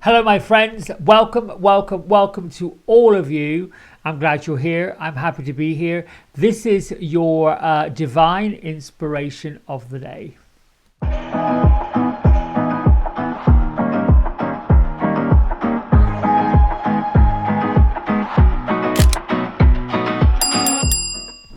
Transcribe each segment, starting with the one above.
Hello, my friends. Welcome to all of you. I'm glad you're here. I'm happy to be here. This is your divine inspiration of the day.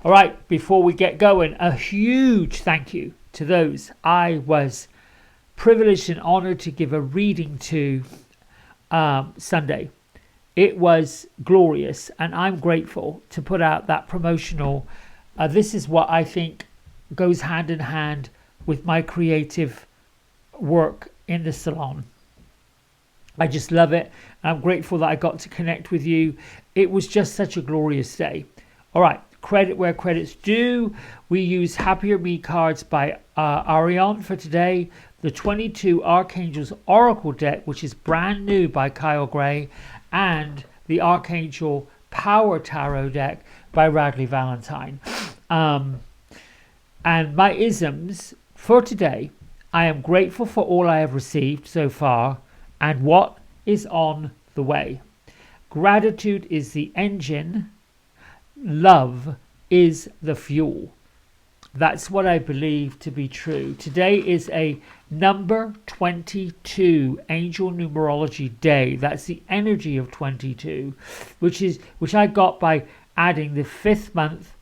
All right, before we get going, a huge thank you to those I was privileged and honored to give a reading to Sunday. It was glorious, and I'm grateful to put out that promotional. This is what I think goes hand in hand with my creative work in the salon. I just love it. I'm grateful that I got to connect with you. It was just such a glorious day. All right, credit where credit's due. We use Happier Me cards by Ariane for today. The 22 Archangels Oracle deck, which is brand new by Kyle Gray, and the Archangel Power Tarot Deck by Radley Valentine. And my isms for today: I am grateful for all I have received so far and what is on the way. Gratitude is the engine. Love is the fuel. That's what I believe to be true. Today is a number 22 angel numerology day. That's the energy of 22, which I got by adding the 5th month,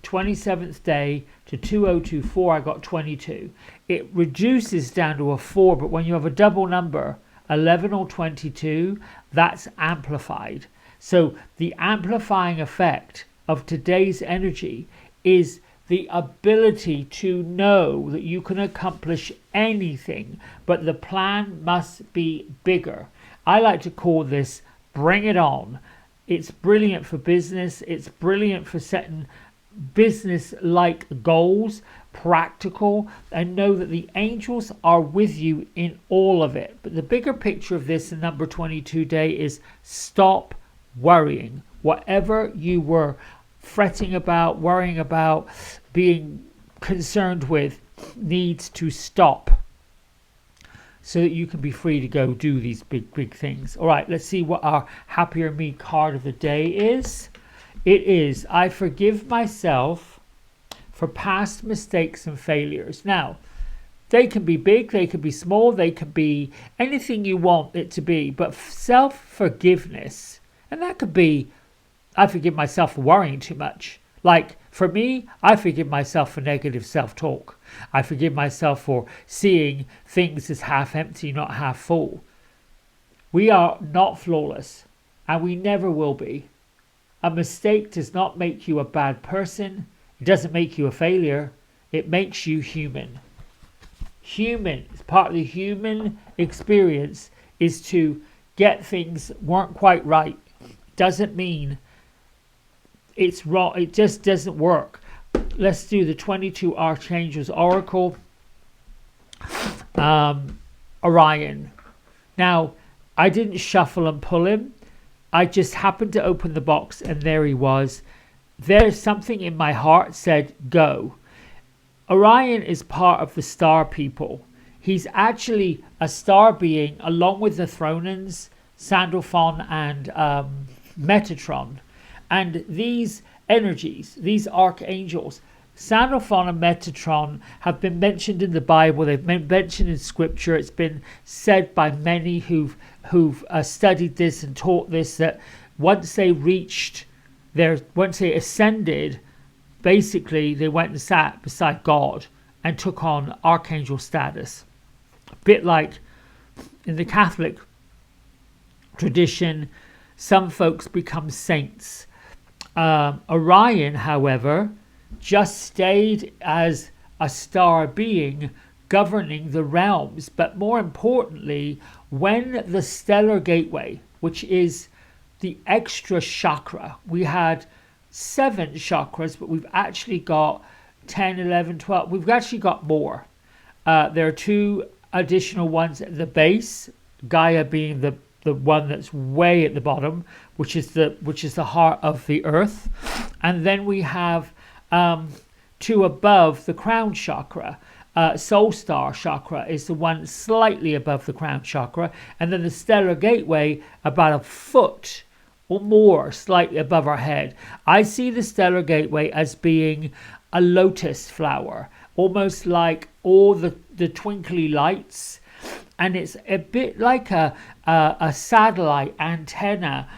27th day to 2024. I got 22. It reduces down to a 4, but when you have a double number, 11 or 22, that's amplified. So the amplifying effect of today's energy is the ability to know that you can accomplish anything, but the plan must be bigger. I like to call this bring it on. It's brilliant for business. It's brilliant for setting business-like goals, practical, and know that the angels are with you in all of it. But the bigger picture of this, the number 22 day, is stop worrying. Whatever you were fretting about, worrying about, being concerned with, needs to stop so that you can be free to go do these big things. All right, let's see what our Happier Me card of the day is. It is, I forgive myself for past mistakes and failures. Now, they can be big, they can be small, they can be anything you want it to be, but self-forgiveness, and that could be, I forgive myself for worrying too much. Like, for me, I forgive myself for negative self-talk. I forgive myself for seeing things as half empty, not half full. We are not flawless, and we never will be. A mistake does not make you a bad person. It doesn't make you a failure. It makes you human. Human, part of the human experience is to get things weren't quite right. Doesn't mean it's wrong. It just doesn't work. Let's do the 22 Archangels Oracle. Orion. Now, I didn't shuffle and pull him. I just happened to open the box and there he was. There's something in my heart said, go. Orion is part of the star people. He's actually a star being along with the Thronans, Sandalphon and Metatron. And these energies, these archangels, Sandalphon and Metatron, have been mentioned in the Bible. They've been mentioned in Scripture. It's been said by many who've studied this and taught this, that once they ascended, basically they went and sat beside God and took on archangel status. A bit like in the Catholic tradition, some folks become saints. Orion, however, just stayed as a star being governing the realms. But more importantly, when the stellar gateway, which is the extra chakra, we had 7 chakras, but we've actually got 10, 11, 12. We've actually got more. There are 2 additional ones at the base, Gaia being the one that's way at the bottom, which is the heart of the earth, and then we have 2 above the crown chakra, soul star chakra is the one slightly above the crown chakra, and then the stellar gateway about a foot or more slightly above our head. I see the stellar gateway as being a lotus flower, almost like all the twinkly lights, and it's a bit like a satellite antenna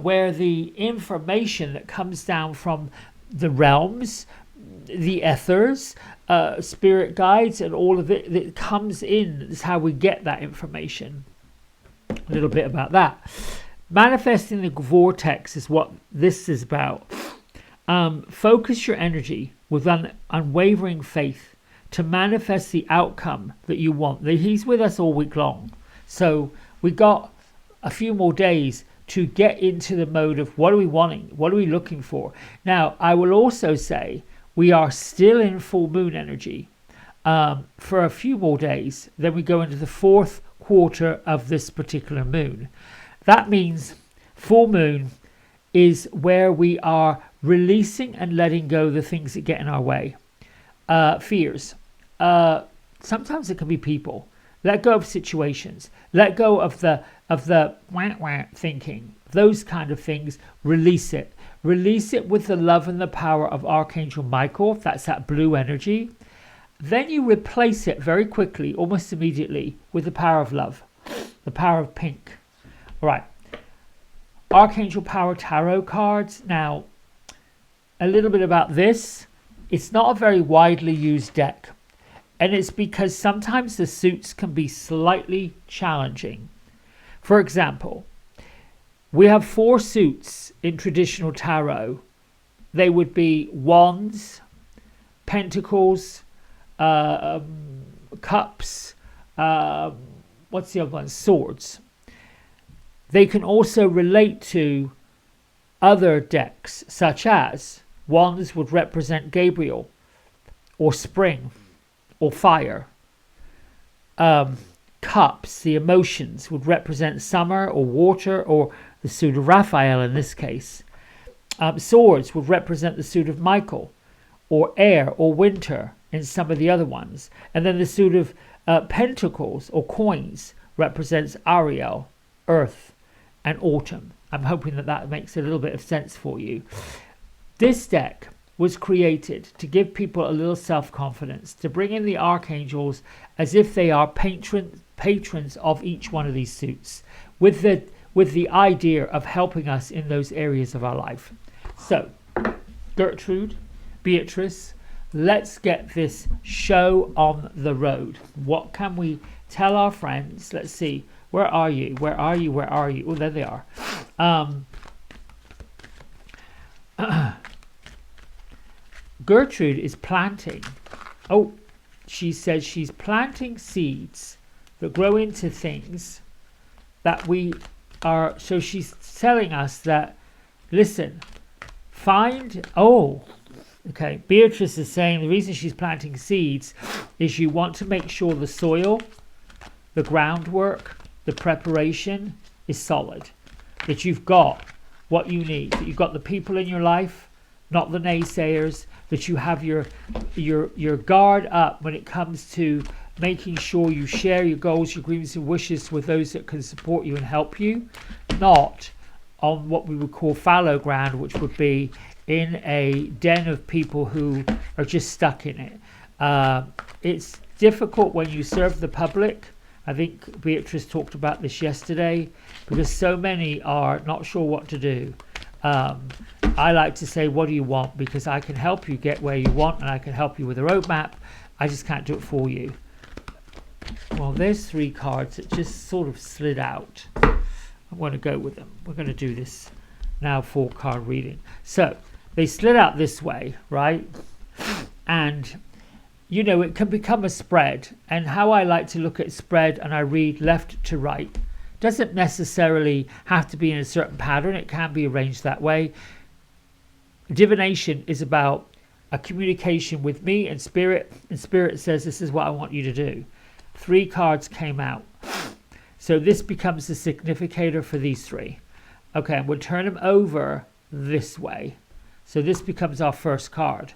where the information that comes down from the realms, the ethers, spirit guides, and all of it that comes in is how we get that information. A little bit about that. Manifesting the vortex is what this is about. Focus your energy with unwavering faith to manifest the outcome that you want. He's with us all week long, so we got a few more days to get into the mode of what are we wanting, what are we looking for. Now, I will also say we are still in full moon energy for a few more days. Then we go into the fourth quarter of this particular moon. That means full moon is where we are releasing and letting go the things that get in our way. Fears. Sometimes it can be people. Let go of situations. Let go of the wah thinking. Those kind of things. Release it. Release it with the love and the power of Archangel Michael. That's that blue energy. Then you replace it very quickly, almost immediately, with the power of love. The power of pink. All right. Archangel Power Tarot cards. Now, a little bit about this. It's not a very widely used deck. And it's because sometimes the suits can be slightly challenging. For example, we have 4 suits in traditional tarot. They would be wands, pentacles, cups, what's the other one? Swords. They can also relate to other decks, such as wands would represent Gabriel, or spring, or fire. Cups, the emotions, would represent summer or water, or the suit of Raphael in this case. Swords would represent the suit of Michael, or air or winter in some of the other ones. And then the suit of pentacles or coins represents Ariel, earth, and autumn. I'm hoping that makes a little bit of sense for you. This deck was created to give people a little self-confidence, to bring in the archangels as if they are patrons of each one of these suits, with the idea of helping us in those areas of our life. So, Gertrude, Beatrice, let's get this show on the road. What can we tell our friends? Let's see. Where are you? Where are you? Where are you? Oh, there they are. Gertrude is planting. Oh, she says she's planting seeds that grow into things that we are. So she's telling us that, listen, find. Oh, okay. Beatrice is saying the reason she's planting seeds is you want to make sure the soil, the groundwork, the preparation is solid, that you've got what you need, that you've got the people in your life, not the naysayers, that you have your guard up when it comes to making sure you share your goals, your dreams and wishes with those that can support you and help you, not on what we would call fallow ground, which would be in a den of people who are just stuck in it. It's difficult when you serve the public. I think Beatrice talked about this yesterday, because so many are not sure what to do. I like to say, what do you want? Because I can help you get where you want, and I can help you with a roadmap. I just can't do it for you. Well, there's 3 cards that just sort of slid out. I'm going to go with them. We're going to do this now 4-card reading. So they slid out this way, right? And you know, it can become a spread. And how I like to look at spread, and I read left to right, doesn't necessarily have to be in a certain pattern. It can be arranged that way. Divination is about a communication with me and spirit says, this is what I want you to do. 3 cards came out. So this becomes the significator for these 3. Okay, and we'll turn them over this way. So this becomes our first card.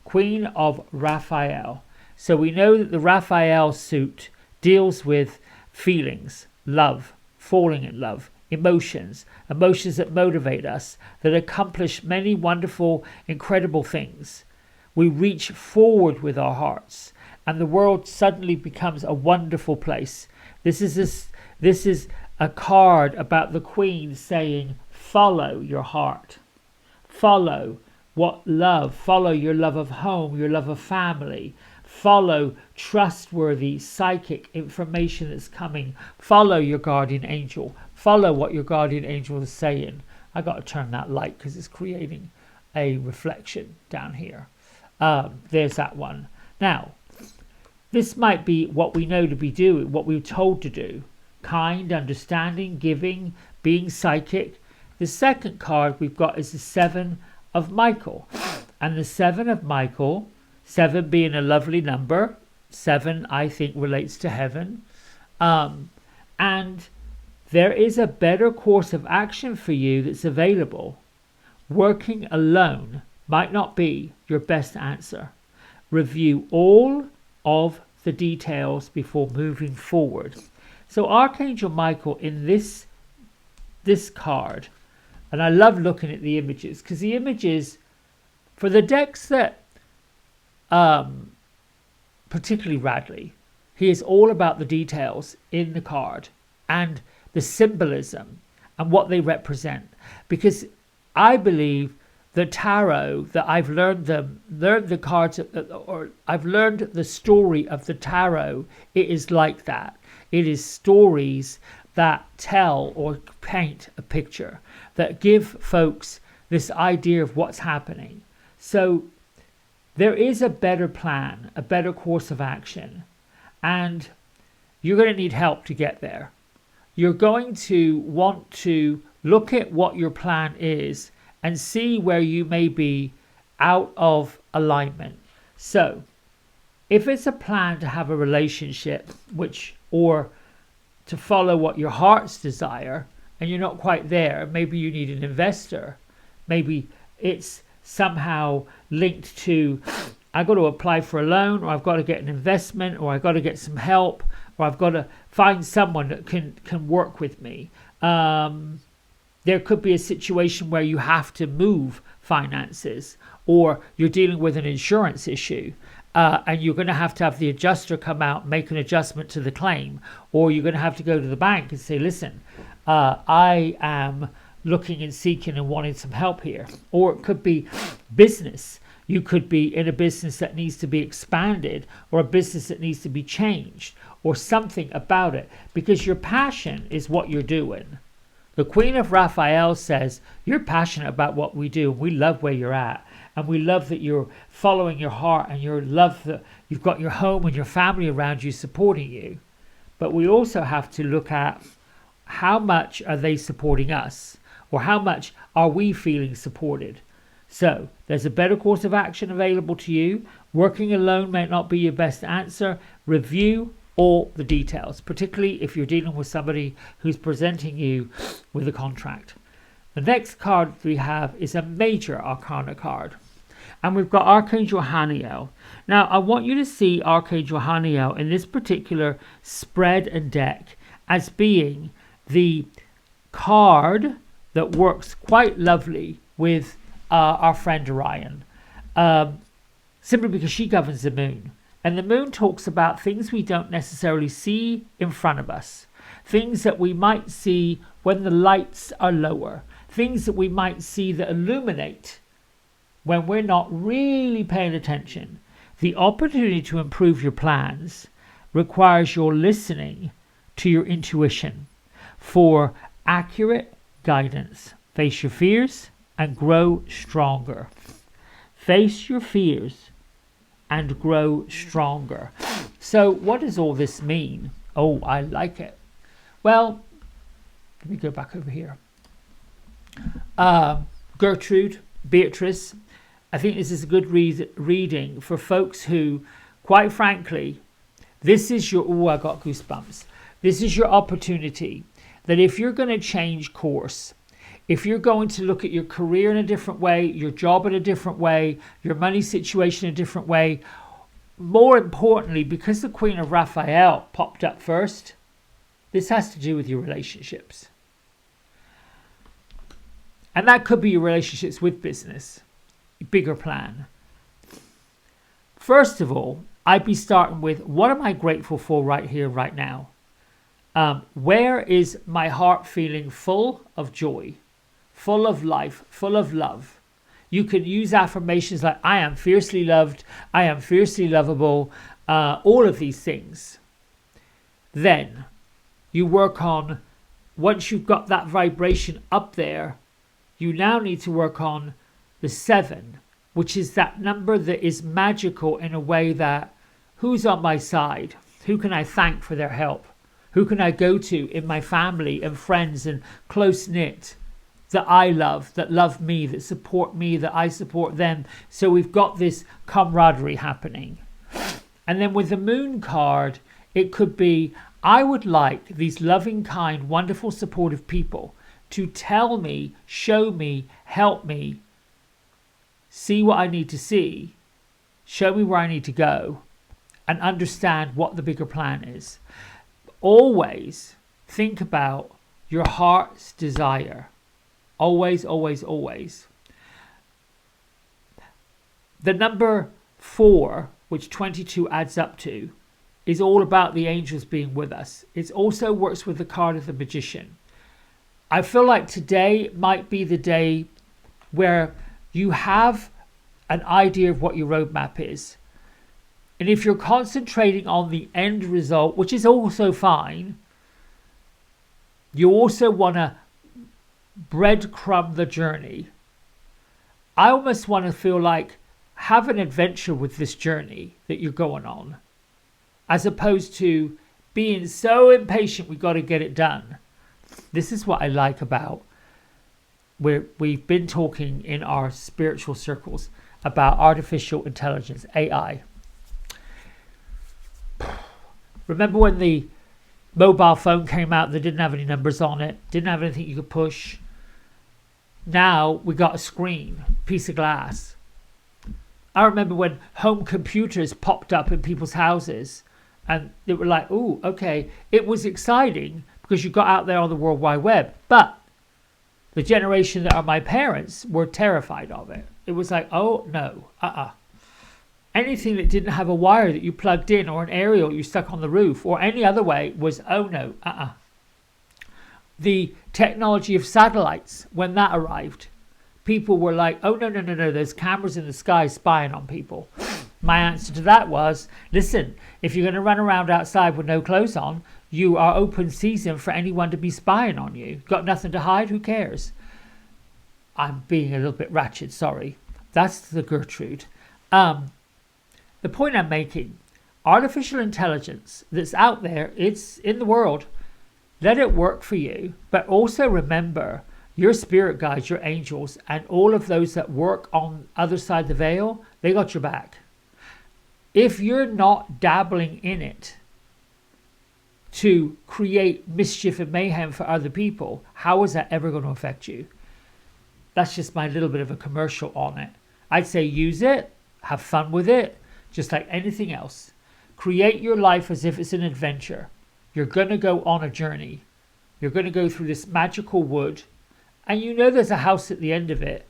Queen of Raphael. So we know that the Raphael suit deals with feelings, love, falling in love, emotions that motivate us, that accomplish many wonderful, incredible things. We reach forward with our hearts, and the world suddenly becomes a wonderful place. This is a card about the Queen saying, follow your heart. Follow follow your love of home, your love of family. Follow trustworthy psychic information that's coming. Follow your guardian angel. Follow what your guardian angel is saying. I got to turn that light because it's creating a reflection down here. There's that one. Now, this might be what we know to be doing, what we were told to do. Kind, understanding, giving, being psychic. The second card we've got is the Seven of Michael. And the Seven of Michael, 7 being a lovely number. 7, I think, relates to heaven. And there is a better course of action for you that's available. Working alone might not be your best answer. Review all of the details before moving forward. So Archangel Michael in this card, and I love looking at the images, because the images for the decks that particularly Radley, he is all about the details in the card and the symbolism and what they represent, because I believe the tarot that I've learned the cards, or I've learned the story of the tarot, it is like that. It is stories that tell or paint a picture, that give folks this idea of what's happening. So there is a better plan, a better course of action, and you're going to need help to get there. You're going to want to look at what your plan is and see where you may be out of alignment. So if it's a plan to have a relationship, or to follow what your heart's desire, and you're not quite there, maybe you need an investor, maybe it's somehow linked to, I've got to apply for a loan, or I've got to get an investment, or I've got to get some help, or I've got to find someone that can work with me. There could be a situation where you have to move finances, or you're dealing with an insurance issue, and you're going to have the adjuster come out, make an adjustment to the claim, or you're going to have to go to the bank and say, listen, I am looking and seeking and wanting some help here. Or it could be business. You could be in a business that needs to be expanded, or a business that needs to be changed, or something about it, because your passion is what you're doing. The Queen of Raphael says, you're passionate about what we do. We love where you're at. And we love that you're following your heart, and you love that you've got your home and your family around you supporting you. But we also have to look at how much are they supporting us, or how much are we feeling supported. So there's a better course of action available to you. Working alone may not be your best answer. Review all the details, particularly if you're dealing with somebody who's presenting you with a contract. The next card we have is a major arcana card. And we've got Archangel Haniel. Now, I want you to see Archangel Haniel in this particular spread and deck as being the card that works quite lovely with our friend Orion. Simply because she governs the moon. And the moon talks about things we don't necessarily see in front of us. Things that we might see when the lights are lower. Things that we might see that illuminate when we're not really paying attention. The opportunity to improve your plans requires your listening to your intuition for accurate guidance. Face your fears and grow stronger. Face your fears and grow stronger. So what does all this mean? Oh, I like it. Well, let me go back over here. Gertrude, Beatrice, I think this is a good reading for folks who, quite frankly, this is your, oh, I got goosebumps. This is your opportunity that if you're going to change course, if you're going to look at your career in a different way, your job in a different way, your money situation in a different way, more importantly, because the Queen of Raphael popped up first, this has to do with your relationships. And that could be your relationships with business, bigger plan. First of all, I'd be starting with, what am I grateful for right here, right now? Where is my heart feeling full of joy, full of life, full of love? You can use affirmations like, I am fiercely loved, I am fiercely lovable, all of these things. Then you work on, once you've got that vibration up there, you now need to work on the 7, which is that number that is magical in a way that, who's on my side? Who can I thank for their help? Who can I go to in my family and friends and close-knit that I love, that love me, that support me, that I support them? So we've got this camaraderie happening. And then with the Moon card, it could be, I would like these loving, kind, wonderful, supportive people to tell me, show me, help me, see what I need to see, show me where I need to go, and understand what the bigger plan is. Always think about your heart's desire. Always, always, always. The number 4, which 22 adds up to, is all about the angels being with us. It also works with the card of the Magician. I feel like today might be the day where you have an idea of what your roadmap is. And if you're concentrating on the end result, which is also fine, you also want to breadcrumb the journey. I almost want to feel like have an adventure with this journey that you're going on, as opposed to being so impatient we got to get it done. This is what I like about where we've been talking in our spiritual circles about artificial intelligence, AI. Remember when the mobile phone came out that didn't have any numbers on it, didn't have anything you could push? Now we got a screen, piece of glass. I remember when home computers popped up in people's houses and they were like, ooh, okay. It was exciting because you got out there on the World Wide Web. But the generation that are my parents were terrified of it. It was like, oh, no, Anything that didn't have a wire that you plugged in or an aerial you stuck on the roof or any other way was, oh, no, The technology of satellites, when that arrived, people were like, oh, no, there's cameras in the sky spying on people. My answer to that was, listen, if you're going to run around outside with no clothes on, you are open season for anyone to be spying on you. Got nothing to hide? Who cares? I'm being a little bit ratchet, sorry. That's the Gertrude. The point I'm making, artificial intelligence that's out there, it's in the world. Let it work for you. But also remember, your spirit guides, your angels, and all of those that work on the other side of the veil, they got your back. If you're not dabbling in it to create mischief and mayhem for other people, how is that ever going to affect you? That's just my little bit of a commercial on it. I'd say use it, have fun with it, just like anything else. Create your life as if it's an adventure. You're going to go on a journey. You're going to go through this magical wood, and you know there's a house at the end of it.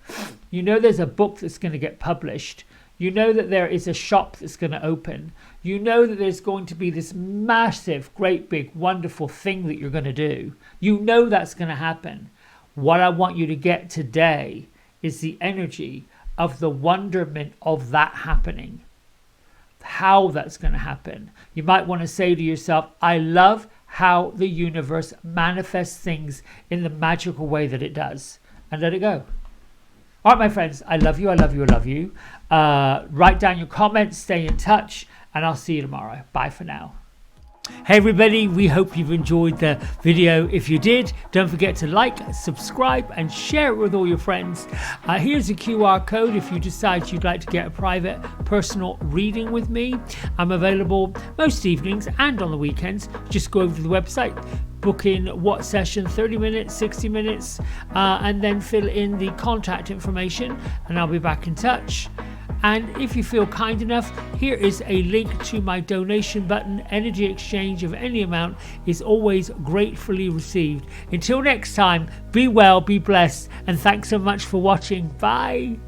You know there's a book that's going to get published. You know that there is a shop that's going to open. You know that there's going to be this massive, great, big, wonderful thing that you're going to do. You know that's going to happen. What I want you to get today is the energy of the wonderment of that happening. How that's going to happen. You might want to say to yourself, I love how the universe manifests things in the magical way that it does. And let it go. All right, my friends, I love you, I love you, I love you. Write down your comments, stay in touch, and I'll see you tomorrow. Bye for now. Hey everybody, we hope you've enjoyed the video. If you did, don't forget to like, subscribe, and share it with all your friends. Here's a QR code if you decide you'd like to get a private personal reading with me. I'm available most evenings and on the weekends. Just go over to the website, book in what session, 30 minutes, 60 minutes, and then fill in the contact information, and I'll be back in touch. And if you feel kind enough, here is a link to my donation button. Energy exchange of any amount is always gratefully received. Until next time, be well, be blessed, and thanks so much for watching. Bye.